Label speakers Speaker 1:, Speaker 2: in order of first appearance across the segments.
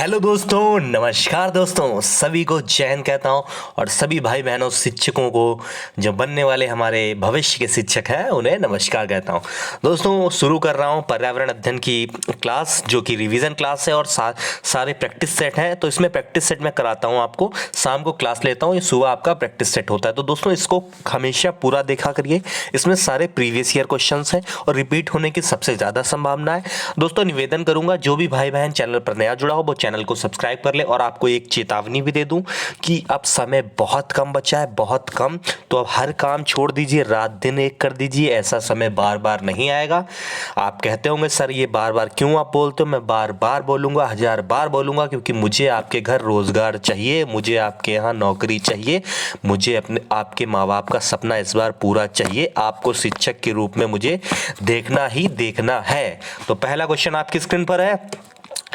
Speaker 1: Hello दोस्तों, नमस्कार दोस्तों, सभी को जय हिंद कहता हूँ। और सभी भाई बहनों शिक्षकों को, जो बनने वाले हमारे भविष्य के शिक्षक हैं, उन्हें नमस्कार कहता हूँ। दोस्तों शुरू कर रहा हूँ पर्यावरण अध्ययन की क्लास, जो कि रिवीजन क्लास है और सारे प्रैक्टिस सेट हैं। तो इसमें प्रैक्टिस सेट मैं कराता हूँ आपको, शाम को क्लास लेता हूँ, ये सुबह आपका प्रैक्टिस सेट होता है। तो दोस्तों इसको हमेशा पूरा देखा करिए, इसमें सारे प्रीवियस ईयर क्वेश्चन हैं और रिपीट होने की सबसे ज़्यादा संभावना है। दोस्तों निवेदन करूँगा, जो भी भाई बहन चैनल पर नया जुड़ा हो वो चैनल को सब्सक्राइब कर ले। और आपको एक चेतावनी भी दे दूं कि अब समय बहुत कम बचा है, बहुत कम। तो अब हर काम छोड़ दीजिए, रात दिन एक कर दीजिए, ऐसा समय बार बार नहीं आएगा। आप कहते होंगे सर ये बार बार क्यों आप बोलते हो, मैं बार बार बोलूँगा, 1000 बार बोलूँगा, क्योंकि मुझे आपके घर रोज़गार चाहिए, मुझे आपके यहाँ नौकरी चाहिए, मुझे अपने आपके माँ बाप का सपना इस बार पूरा चाहिए। आपको शिक्षक के रूप में मुझे देखना ही देखना है। तो पहला क्वेश्चन आपकी स्क्रीन पर है।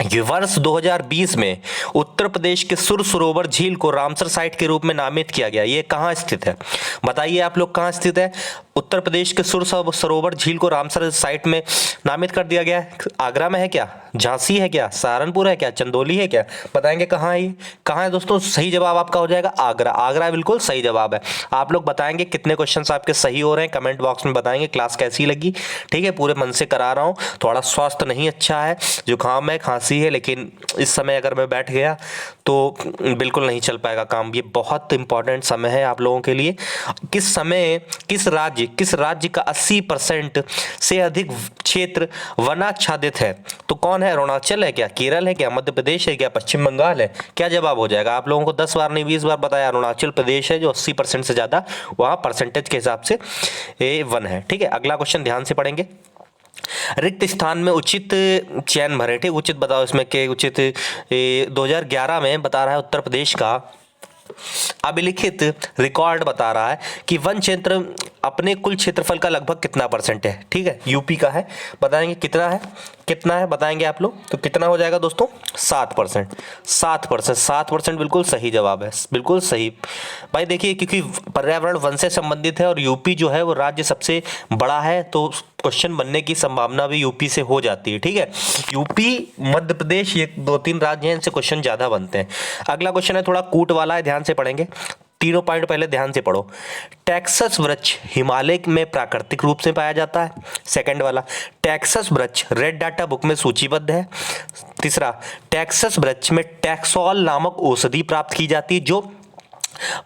Speaker 1: ये वर्ष 2020 में उत्तर प्रदेश के सुर सरोवर झील को रामसर साइट के रूप में नामित किया गया। ये कहाँ स्थित है, बताइए आप लोग, कहाँ स्थित है? उत्तर प्रदेश के सुर सरोवर झील को रामसर साइट में नामित कर दिया गया है। आगरा में है क्या, झांसी है क्या, सहारनपुर है क्या, चंदौली है क्या? बताएंगे कहाँ है ये, कहाँ है दोस्तों? सही जवाब आपका हो जाएगा आगरा। आगरा बिल्कुल सही जवाब है। आप लोग बताएंगे कितने क्वेश्चंस आपके सही हो रहे हैं, कमेंट बॉक्स में बताएंगे। क्लास कैसी लगी, ठीक है, पूरे मन से करा रहा हूँ। थोड़ा स्वास्थ्य नहीं अच्छा है, जुकाम है, खांसी है, लेकिन इस समय अगर मैं बैठ गया तो बिल्कुल नहीं चल पाएगा काम। ये बहुत इंपॉर्टेंट समय है आप लोगों के लिए। किस समय किस राज्य का 80% से अधिक क्षेत्र वनाच्छादित है? तो कौन है? अरुणाचल है क्या, केरल है क्या, मध्य प्रदेश है क्या, पश्चिम बंगाल है? क्या जवाब हो जाएगा? आप लोगों को 10 बार नहीं 20 बार बताया, अरुणाचल प्रदेश है, जो 80% से ज़्यादा वहाँ परसेंटेज के हिसाब से वन है। ठीक है, अगला क्वेश्चन ध्यान से पढ़ेंगे। रिक्त स्थान में उचित चयन भरे। ठीक, उचित बताओ इसमें के उचित। 2011 में बता रहा है उत्तर प्रदेश का अभिलिखित रिकॉर्ड बता रहा है कि वन क्षेत्र अपने कुल क्षेत्रफल का लगभग कितना परसेंट है। ठीक है, यूपी का है, बताएंगे कितना है बताएंगे आप लोग। तो कितना हो जाएगा दोस्तों? 7%। 7% बिल्कुल सही जवाब है, बिल्कुल सही। भाई देखिए, क्योंकि पर्यावरण वन से संबंधित है और यूपी जो है वो राज्य सबसे बड़ा है, तो क्वेश्चन बनने की संभावना भी यूपी से हो जाती है। ठीक है, यूपी, मध्य प्रदेश, ये 2-3 राज्य हैं, इनसे क्वेश्चन ज्यादा बनते हैं। अगला क्वेश्चन है, थोड़ा कूट वाला है, ध्यान से पढ़ेंगे। तीनों पॉइंट पहले ध्यान से पढ़ो। टेक्सस वृक्ष हिमालय में प्राकृतिक रूप से पाया जाता है। सेकंड वाला, टेक्सस वृक्ष रेड डाटा बुक में सूचीबद्ध है। तीसरा, टेक्सस वृक्ष में टैक्सोल नामक औषधि प्राप्त की जाती है, जो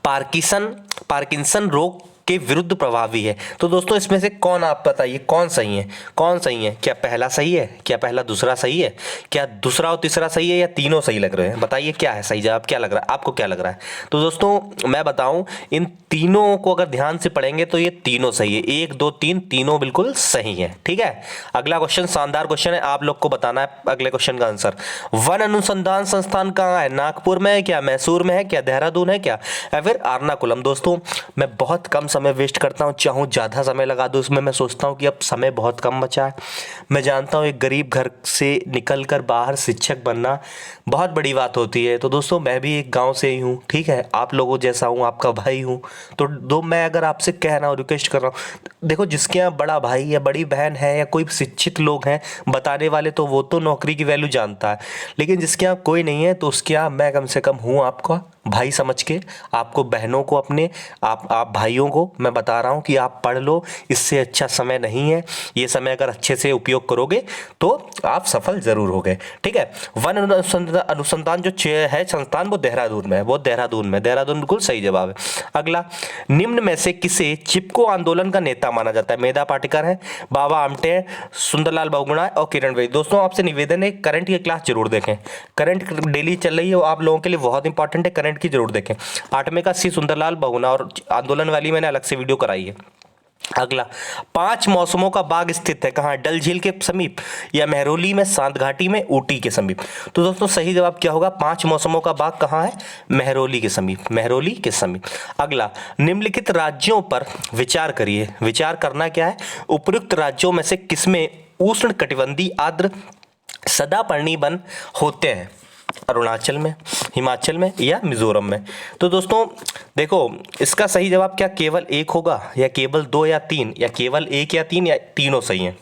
Speaker 1: पार्किंसन रोग के विरुद्ध प्रभावी है। तो दोस्तों इसमें से कौन, आप बताइए कौन सही है, कौन सही है? क्या पहला सही है, क्या पहला दूसरा सही है, क्या दूसरा और तीसरा सही है, या तीनों सही लग रहे हैं? बताइए क्या है सही जवाब, क्या लग रहा है आपको, क्या लग रहा है? तो दोस्तों मैं बताऊं, इन तीनों को अगर ध्यान से पढ़ेंगे तो ये तीनों सही है। 1 2 3 तीनों बिल्कुल सही है। ठीक है, अगला क्वेश्चन शानदार क्वेश्चन है, आप लोग को बताना है अगले क्वेश्चन का आंसर। वन अनुसंधान संस्थान कहाँ है? नागपुर में है क्या, मैसूर में है क्या, देहरादून है क्या, या फिर एर्नाकुलम? दोस्तों मैं बहुत कम समय वेस्ट करता हूँ, चाहूँ ज़्यादा समय लगा दूँ उसमें। मैं सोचता हूँ कि अब समय बहुत कम बचा है। मैं जानता हूँ एक गरीब घर से निकल कर बाहर शिक्षक बनना बहुत बड़ी बात होती है। तो दोस्तों मैं भी एक गांव से ही हूँ, ठीक है, आप लोगों जैसा हूँ, आपका भाई हूँ। तो मैं अगर आपसे कह रहा हूँ, रिक्वेस्ट कर रहा हूँ, देखो जिसके यहाँ बड़ा भाई या बड़ी बहन है या कोई शिक्षित लोग हैं बताने वाले, तो वो तो नौकरी की वैल्यू जानता है। लेकिन जिसके यहाँ कोई नहीं है, तो उसके यहाँ मैं कम से कम हूँ आपका भाई समझ के। आपको बहनों को अपने आप भाइयों को मैं बता रहा हूँ कि आप पढ़ लो, इससे अच्छा समय नहीं है। ये समय अगर अच्छे से उपयोग करोगे तो आप सफल जरूर होगे। ठीक है, वन अनुसंधान जो है संस्थान, वो देहरादून में है, देहरादून बिल्कुल सही जवाब है। अगला, निम्न में से किसे चिपको आंदोलन का नेता माना जाता है? मेधा पाटेकर है, बाबा आमटे हैं, सुंदरलाल बहुगुणा और किरण बेदी। दोस्तों आपसे निवेदन है, करंट की क्लास जरूर देखें, करंट डेली चल रही है, आप लोगों के लिए बहुत इंपॉर्टेंट है, करंट की जरूर देखें। 8वें का सी सुंदरलाल बहुगुणा, और आंदोलन वाली मैंने अलग से वीडियो कराई है। अगला, 5 मौसमों का बाग स्थित है कहाँ? डल झील के समीप, या मेहरौली में, सांत घाटी में, ऊटी के समीप? तो दोस्तों सही जवाब क्या होगा? 5 मौसमों का बाग कहाँ है? मेहरौली के समीप। अगला, निम्नलिखित राज्यों पर विचार करिए। विचार करना क्या है? उपयुक्त राज्यों में से किसमें उष्ण कटिबंधीय आर्द्र सदापर्णी वन होते हैं? अरुणाचल में, हिमाचल में, या मिजोरम में? तो दोस्तों देखो, इसका सही जवाब क्या केवल 1 होगा, या केवल 2 या 3, या केवल 1 या 3, या तीनों सही हैं?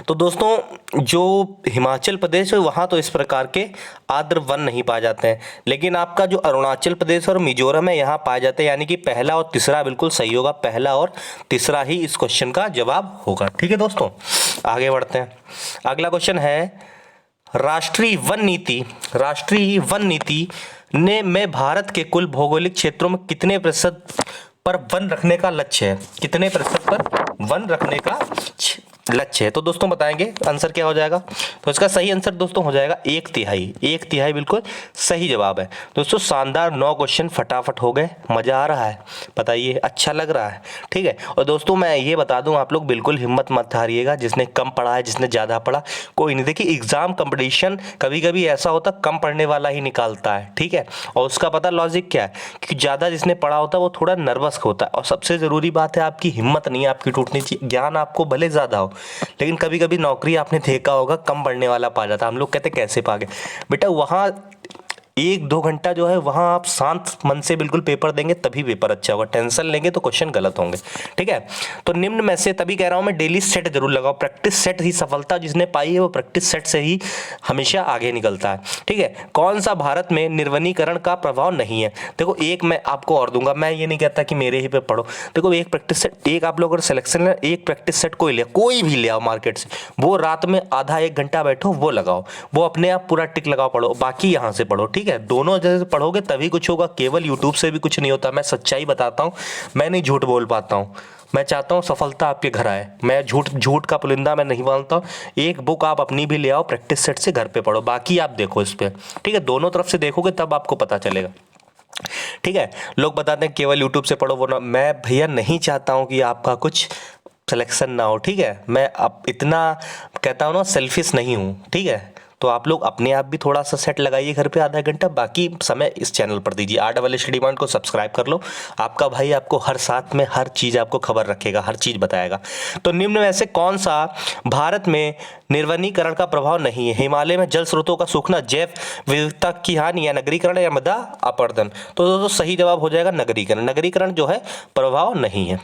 Speaker 1: तो दोस्तों जो हिमाचल प्रदेश है वहाँ तो इस प्रकार के आर्द्र वन नहीं पाए जाते हैं, लेकिन आपका जो अरुणाचल प्रदेश और मिजोरम है यहाँ पाए जाते हैं, यानी कि पहला और तीसरा बिल्कुल सही होगा, पहला और तीसरा ही इस क्वेश्चन का जवाब होगा। ठीक है दोस्तों, आगे बढ़ते हैं। अगला क्वेश्चन है, राष्ट्रीय वन नीति ने में भारत के कुल भौगोलिक क्षेत्रों में कितने प्रतिशत पर वन रखने का लक्ष्य है? कितने प्रतिशत पर वन रखने का लक्ष्य है? तो दोस्तों बताएंगे आंसर क्या हो जाएगा। तो इसका सही आंसर दोस्तों हो जाएगा 1/3। 1/3 बिल्कुल सही जवाब है दोस्तों। शानदार 9 क्वेश्चन फटाफट हो गए, मजा आ रहा है, बताइए अच्छा लग रहा है। ठीक है, और दोस्तों मैं ये बता दूं, आप लोग बिल्कुल हिम्मत मत हारिएगा। जिसने कम पढ़ा है, जिसने ज़्यादा पढ़ा, कोई नहीं। देखिए एग्जाम कंपटीशन कभी कभी ऐसा होता कम पढ़ने वाला ही निकालता है। ठीक है, और उसका पता लॉजिक क्या है कि ज़्यादा जिसने पढ़ा होता है वो थोड़ा नर्वस होता है। और सबसे ज़रूरी बात है आपकी हिम्मत नहीं आपकी टूटनी चाहिए। ज्ञान आपको भले ज़्यादा हो, लेकिन कभी कभी नौकरी आपने देखा होगा कम पढ़ने वाला पा जाता। हम लोग कहते कैसे पा गए बेटा, वहाँ 1-2 घंटा जो है वहाँ आप शांत मन से बिल्कुल पेपर देंगे तभी पेपर अच्छा होगा। टेंशन लेंगे तो क्वेश्चन गलत होंगे। ठीक है, तो निम्न में से, तभी कह रहा हूँ मैं, डेली सेट जरूर लगाओ। प्रैक्टिस सेट ही सफलता जिसने पाई है वो प्रैक्टिस सेट से ही हमेशा आगे निकलता है। ठीक है, कौन सा भारत में निर्वनीकरण का प्रभाव नहीं है? देखो एक मैं आपको और दूंगा, मैं ये नहीं कहता कि मेरे ही पे पढ़ो। देखो एक प्रैक्टिस सेट, एक आप लोग अगर सिलेक्शन है, एक प्रैक्टिस सेट कोई भी ले आओ मार्केट से, वो रात में आधा 1 घंटा बैठो, वो लगाओ, वो अपने आप पूरा टिक लगाओ, पढ़ो, बाकी यहाँ से पढ़ो। ठीक है, दोनों जगह पढ़ोगे तभी कुछ होगा, केवल यूट्यूब से भी कुछ नहीं होता। मैं सच्चाई बताता हूँ, मैं नहीं झूठ बोल पाता हूँ। मैं चाहता हूँ सफलता आपके घर आए, मैं झूठ का पुलिंदा मैं नहीं मानता हूँ। एक बुक आप अपनी भी ले आओ, प्रैक्टिस सेट से घर पे पढ़ो, बाकी आप देखो इस पे। ठीक है, दोनों तरफ से देखोगे तब आपको पता चलेगा। ठीक है, लोग बताते हैं केवल यूट्यूब से पढ़ो, वो ना, मैं भैया नहीं चाहता हूँ कि आपका कुछ सिलेक्शन ना हो। ठीक है, मैं अब इतना कहता हूँ ना, सेल्फिश नहीं हूँ। ठीक है, तो आप लोग अपने आप भी थोड़ा सा सेट लगाइए घर पे आधा घंटा, बाकी समय इस चैनल पर दीजिए। RSS स्टडी पॉइंट को सब्सक्राइब कर लो, आपका भाई आपको हर साथ में हर चीज़ आपको खबर रखेगा, हर चीज़ बताएगा। तो निम्न में से कौन सा भारत में निर्वनीकरण का प्रभाव नहीं है? हिमालय में जल स्रोतों का सूखना, जैव विविधता की हानि, या नगरीकरण, या मृदा अपरदन? तो दोस्तों सही जवाब हो जाएगा नगरीकरण। नगरीकरण जो है प्रभाव नहीं है।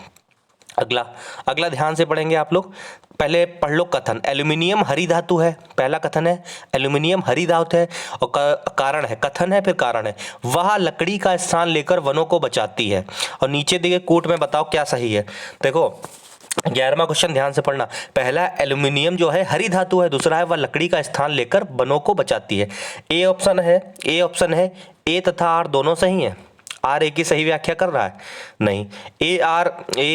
Speaker 1: अगला ध्यान से पढ़ेंगे आप लोग। पहले पढ़ लो कथन। एल्यूमिनियम हरी धातु है, पहला कथन है एल्यूमिनियम हरी धातु है, और कारण है, कथन है फिर कारण है, वह लकड़ी का स्थान लेकर वनों को बचाती है। और नीचे दिए कोट में बताओ क्या सही है। देखो 11वां क्वेश्चन ध्यान से पढ़ना। पहला एल्यूमिनियम जो है हरी धातु है, दूसरा है वह लकड़ी का स्थान लेकर वनों को बचाती है। ए ऑप्शन है ए तथा आर दोनों सही है। आर ए की सही व्याख्या कर रहा है? नहीं, ए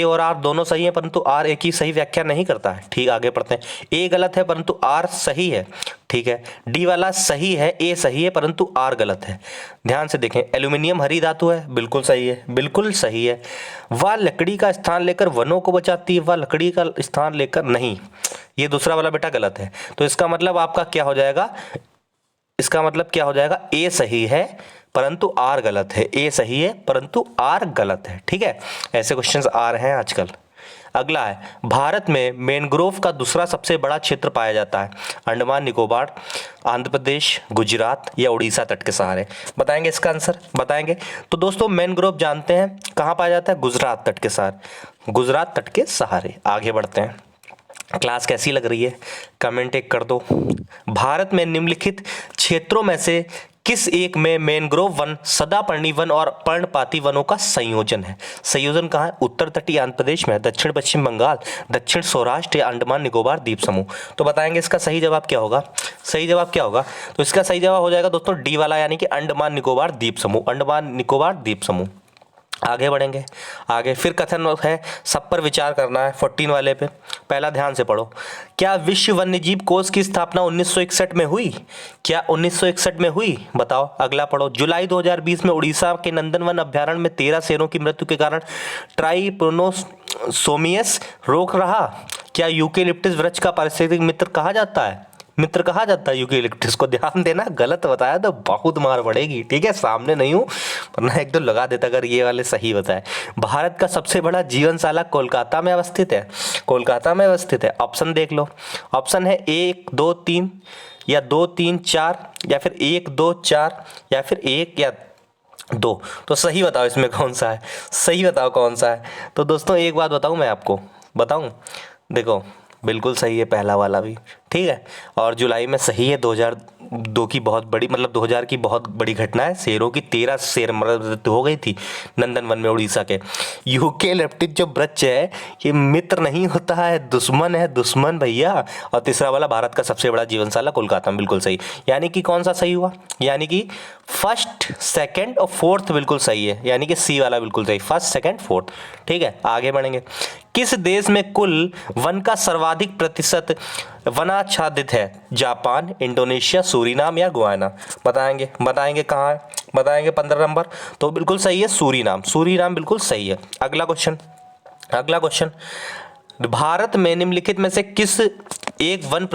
Speaker 1: और आर दोनों सही है, परंतु आर ए की सही व्याख्या नहीं करता है। ठीक, आगे पढ़ते हैं। ए गलत है परंतु आर सही है। ठीक है, डी वाला सही है, ए सही है परंतु आर गलत है। ध्यान से देखें, एल्यूमिनियम हरी धातु है, बिल्कुल सही है, बिल्कुल सही है। वह लकड़ी का स्थान लेकर वनों को बचाती है, वह लकड़ी का स्थान लेकर नहीं, ये दूसरा वाला बेटा गलत है। तो इसका मतलब आपका क्या हो जाएगा? इसका मतलब क्या हो जाएगा? ए सही है परंतु आर गलत है, ए सही है परंतु आर गलत है। ठीक है, ऐसे क्वेश्चंस आ रहे हैं आजकल। अगला है, भारत में मैंग्रोव का दूसरा सबसे बड़ा क्षेत्र पाया जाता है? अंडमान निकोबार, आंध्र प्रदेश, गुजरात, या उड़ीसा तट के सहारे? बताएंगे इसका आंसर, बताएंगे। तो दोस्तों मैंग्रोव जानते हैं कहाँ पाया जाता है? गुजरात तट के सहारे, गुजरात तट के सहारे। आगे बढ़ते हैं। क्लास कैसी लग रही है? कमेंट एक कर दो। भारत में निम्नलिखित क्षेत्रों में से किस एक में मैंग्रोव वन, सदापर्णी वन और पर्णपाती वनों का संयोजन है? संयोजन कहाँ है? उत्तर तटीय आंध्र प्रदेश में, दक्षिण पश्चिम बंगाल, दक्षिण सौराष्ट्र, या अंडमान निकोबार द्वीप समूह? तो बताएंगे इसका सही जवाब क्या होगा। सही जवाब क्या होगा? तो इसका सही जवाब हो जाएगा दोस्तों डी वाला, यानी कि अंडमान निकोबार द्वीप समूह, अंडमान निकोबार द्वीप समूह। आगे बढ़ेंगे। आगे फिर कथन है, सब पर विचार करना है 14 वाले पे। पहला ध्यान से पढ़ो। क्या विश्व वन्यजीव कोष की स्थापना 1961 में हुई? क्या 1961 में हुई? बताओ। अगला पढ़ो। जुलाई 2020 में उड़ीसा के नंदनवन अभ्यारण्य में 13 शेरों की मृत्यु के कारण ट्राइपोनोसोमियस रोक रहा। क्या यूकेलिप्टस वृक्ष का पारिस्थितिक मित्र कहा जाता है? मित्र कहा जाता है यूकेलिप्टस को। ध्यान देना, गलत बताया तो बहुत मार पड़ेगी। ठीक है, सामने नहीं हूँ वरना एक दो लगा देता अगर ये वाले सही बताए। भारत का सबसे बड़ा जीवनशाला कोलकाता में अवस्थित है, कोलकाता में अवस्थित है। ऑप्शन देख लो। ऑप्शन है 1 2 3, या 2 3 4, या फिर 1 2 4, या फिर 1 या 2। तो सही बताओ इसमें कौन सा है, सही बताओ कौन सा है। तो दोस्तों एक बात बताऊँ मैं आपको, बताऊँ, देखो बिल्कुल सही है पहला वाला भी। ठीक है। और जुलाई में सही है 2002 की बहुत बड़ी मतलब 2000 की बहुत बड़ी घटना है। शेरों की 13 शेर मृत्यु हो गई थी नंदन वन में उड़ीसा के। यूकेलिप्टिस जो वृक्ष है ये मित्र नहीं होता है, दुश्मन है, दुश्मन भैया। और तीसरा वाला भारत का सबसे बड़ा जीवनशाला कोलकाता में, बिल्कुल सही। यानी कि कौन सा सही हुआ, यानी कि फर्स्ट सेकंड और फोर्थ बिल्कुल सही है, यानी कि सी वाला बिल्कुल सही, फर्स्ट सेकंड फोर्थ। ठीक है, आगे बढ़ेंगे। किस देश में कुल वन का सर्वाधिक प्रतिशत वनाच्छादित है? जापान, इंडोनेशिया, सूरीनाम या गुयाना? बताएंगे कहाँ है, बताएंगे 15 नंबर। तो बिल्कुल सही है सूरीनाम, सूरीनाम बिल्कुल सही है। अगला क्वेश्चन, भारत में निम्नलिखित में से किस एक वन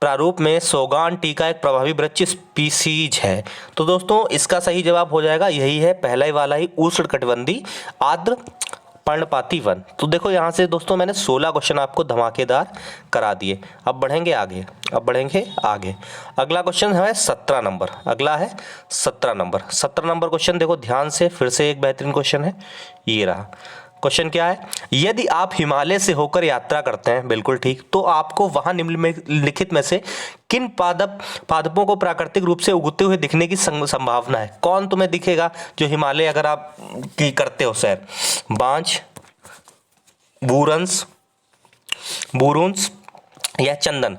Speaker 1: प्रारूप में सोगान टी का एक प्रभावी वृक्ष स्पीसीज है? तो दोस्तों इसका सही जवाब हो जाएगा यही है, पहला ही वाला ही, उष्णकटिबंधीय आर्द्र पर्णपाती वन। तो देखो यहाँ से दोस्तों मैंने 16 क्वेश्चन आपको धमाकेदार करा दिए। अब बढ़ेंगे आगे। अगला क्वेश्चन है 17 नंबर। अगला है 17 नंबर क्वेश्चन देखो ध्यान से, फिर से एक बेहतरीन क्वेश्चन है। ये रहा क्वेश्चन, क्या है? यदि आप हिमालय से होकर यात्रा करते हैं, बिल्कुल ठीक, तो आपको वहां निम्नलिखित में से किन पादपों को प्राकृतिक रूप से उगते हुए दिखने की संभावना है? कौन तुम्हें दिखेगा जो हिमालय अगर आप की करते हो सैर? बांज, बुरुंस या चंदन?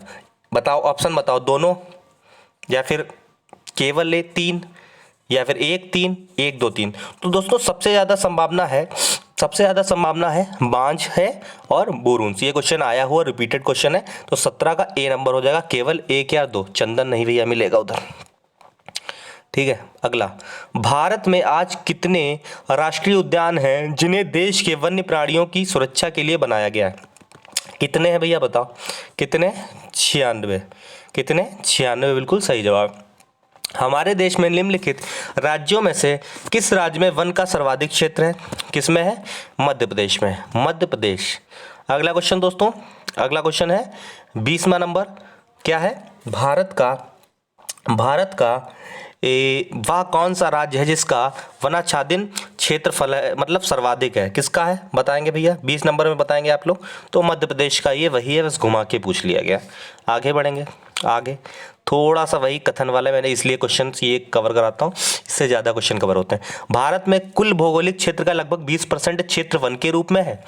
Speaker 1: बताओ, ऑप्शन बताओ, दोनों या फिर केवल 3 या फिर 1 3 1 2 3? तो दोस्तों सबसे ज़्यादा संभावना है बांझ है और बुरुंस। ये क्वेश्चन आया हुआ रिपीटेड क्वेश्चन है, तो 17 का ए नंबर हो जाएगा, केवल 1 या 2। चंदन नहीं भैया मिलेगा उधर। ठीक है, अगला, भारत में आज कितने राष्ट्रीय उद्यान हैं जिन्हें देश के वन्य प्राणियों की सुरक्षा के लिए बनाया गया है? कितने हैं भैया बताओ, कितने? 96। कितने? 96 बिल्कुल सही जवाब। हमारे देश में निम्नलिखित राज्यों में से किस राज्य में वन का सर्वाधिक क्षेत्र है? किस में है? मध्य प्रदेश में, मध्य प्रदेश। अगला क्वेश्चन दोस्तों, अगला क्वेश्चन है 20वां नंबर। क्या है? भारत का वह कौन सा राज्य है जिसका वनाच्छादन क्षेत्रफल है मतलब सर्वाधिक है? किसका है बताएंगे भैया? 20 नंबर में बताएंगे आप लोग। तो मध्य प्रदेश का ये वही है, बस घुमा के पूछ लिया गया। आगे बढ़ेंगे। आगे थोड़ा सा वही कथन वाला मैंने इसलिए क्वेश्चन ये कवर कराता हूँ, इससे ज़्यादा क्वेश्चन कवर होते हैं। भारत में कुल भौगोलिक क्षेत्र का लगभग 20% क्षेत्र वन के रूप में है,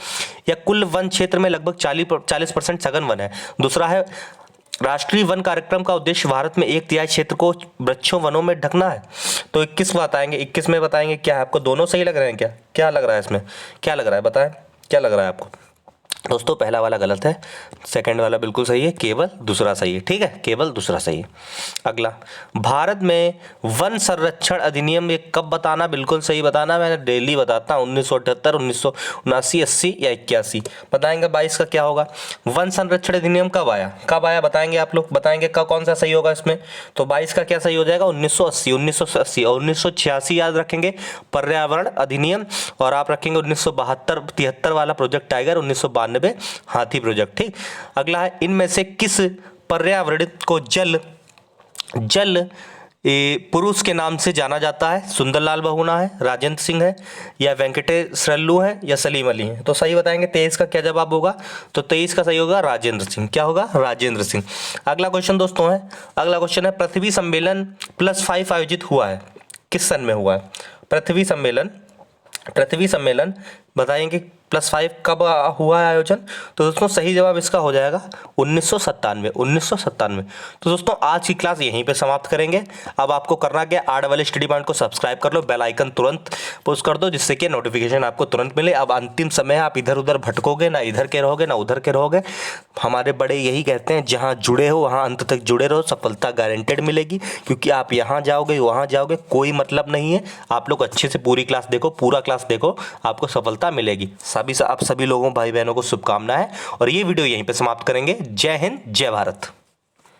Speaker 1: या कुल वन क्षेत्र में लगभग 40% सघन वन है? दूसरा है, राष्ट्रीय वन कार्यक्रम का उद्देश्य भारत में 1/3 क्षेत्र को वृक्षों वनों में ढकना है। तो 21 बताएंगे, 21 में बताएंगे। क्या है आपको दोनों सही लग रहे हैं? क्या लग रहा है इसमें? क्या लग रहा है बताएं, क्या लग रहा है आपको? दोस्तों पहला वाला गलत है, सेकंड वाला बिल्कुल सही है, केवल दूसरा सही है। ठीक है, केवल दूसरा सही है। अगला, भारत में वन संरक्षण अधिनियम ये कब बताना? बिल्कुल सही बताना, मैंने डेली बताता हूँ। 1978, 1979, 80 या 81? बताएंगे 22 का क्या होगा? वन संरक्षण अधिनियम कब आया बताएंगे आप लोग, बताएंगे कौन सा सही होगा इसमें? तो 22 का क्या सही हो जाएगा? 1980 और 1986 याद रखेंगे पर्यावरण अधिनियम, और आप रखेंगे 1972-73 वाला प्रोजेक्ट टाइगर, 1992 हाथी प्रोजेक्ट। ठीक। अगला है, इनमें से किस पर्यावरण को जल पुरुष के नाम से जाना जाता है? सुंदरलाल बहुगुणा है, राजेंद्र सिंह है, या वेंकटेश्वरलू है, या सलीम अली है? तो सही बताएंगे 23 का क्या जवाब होगा? तो 23 का सही होगा राजेंद्र सिंह। क्या होगा? राजेंद्र सिंह। अगला क्वेश्चन दोस्तों है, अगला क्वेश्चन है, पृथ्वी सम्मेलन +5 आयोजित हुआ है, किस सन में हुआ है? पृथ्वी सम्मेलन बताएंगे +5 कब हुआ है आयोजन? तो दोस्तों सही जवाब इसका हो जाएगा 1997। तो दोस्तों आज की क्लास यहीं पे समाप्त करेंगे। अब आपको करना क्या, आर्ट वाले स्टडी पॉइंट को सब्सक्राइब कर लो, बेल आइकन तुरंत पुश कर दो, जिससे कि नोटिफिकेशन आपको तुरंत मिले। अब अंतिम समय आप इधर उधर भटकोगे ना, इधर के रहोगे ना उधर के रहोगे। हमारे बड़े यही कहते हैं, जहाँ जुड़े हो वहाँ अंत तक जुड़े रहो, सफलता गारंटेड मिलेगी। क्योंकि आप यहाँ जाओगे वहाँ जाओगे कोई मतलब नहीं है। आप लोग अच्छे से पूरी क्लास देखो, पूरा क्लास देखो, आपको सफलता मिलेगी। आप सभी लोगों भाई बहनों को शुभकामनाएं, और ये वीडियो यहीं पे समाप्त करेंगे। जय हिंद, जय भारत।